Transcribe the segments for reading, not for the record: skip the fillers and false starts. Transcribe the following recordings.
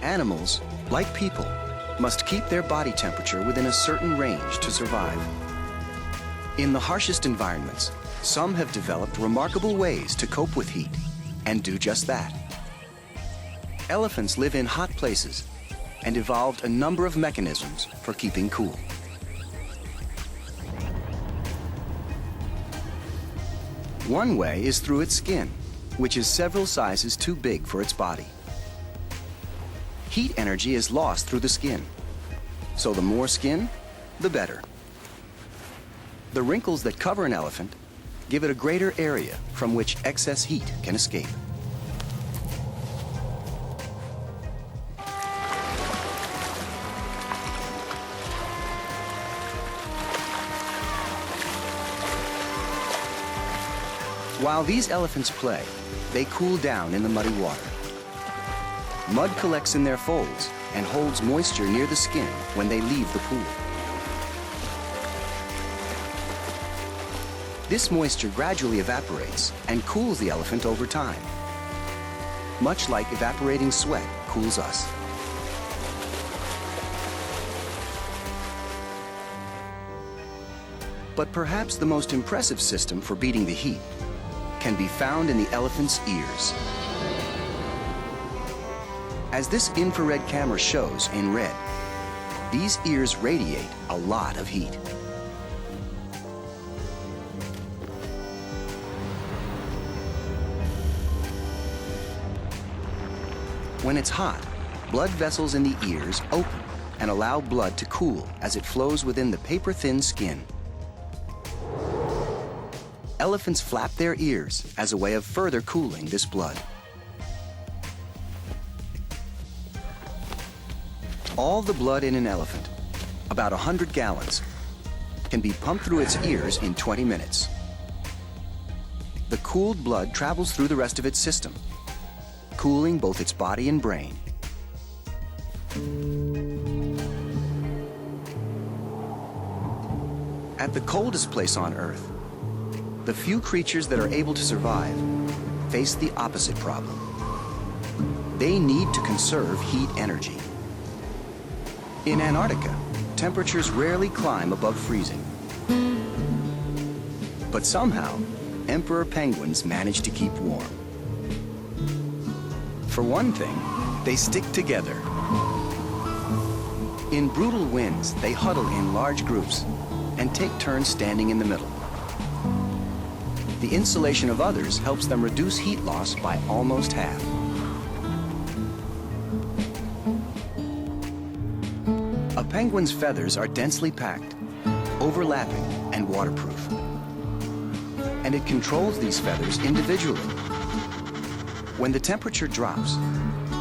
Animals, like people, must keep their body temperature within a certain range to survive. In the harshest environments, some have developed remarkable ways to cope with heat and do just that. Elephants live in hot places and evolved a number of mechanisms for keeping cool. One way is through its skin, which is several sizes too big for its body. Heat energy is lost through the skin, so the more skin, the better. The wrinkles that cover an elephant give it a greater area from which excess heat can escape. While these elephants play, they cool down in the muddy water. Mud collects in their folds and holds moisture near the skin when they leave the pool. This moisture gradually evaporates and cools the elephant over time, much like evaporating sweat cools us. But perhaps the most impressive system for beating the heat can be found in the elephant's ears. As this infrared camera shows in red, these ears radiate a lot of heat. When it's hot, blood vessels in the ears open and allow blood to cool as it flows within the paper-thin skin. Elephants flap their ears as a way of further cooling this blood. All the blood in an elephant, about 100 gallons, can be pumped through its ears in 20 minutes. The cooled blood travels through the rest of its system, cooling both its body and brain. At the coldest place on Earth, the few creatures that are able to survive face the opposite problem. They need to conserve heat energy. In Antarctica, temperatures rarely climb above freezing. But somehow, emperor penguins manage to keep warm. For one thing, they stick together. In brutal winds, they huddle in large groups and take turns standing in the middle. The insulation of others helps them reduce heat loss by almost half. A penguin's feathers are densely packed, overlapping, and waterproof. And it controls these feathers individually. When the temperature drops,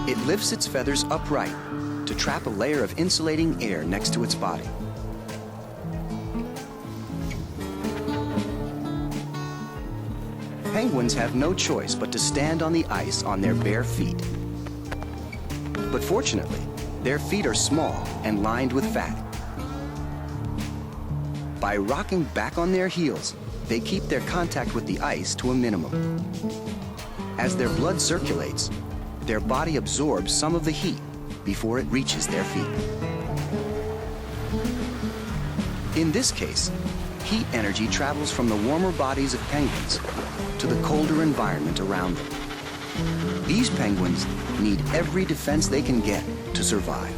it lifts its feathers upright to trap a layer of insulating air next to its body. Penguins have no choice but to stand on the ice on their bare feet. But fortunately, their feet are small and lined with fat. By rocking back on their heels, they keep their contact with the ice to a minimum. As their blood circulates, their body absorbs some of the heat before it reaches their feet. In this case, heat energy travels from the warmer bodies of penguins to the colder environment around them. These penguins need every defense they can get to survive.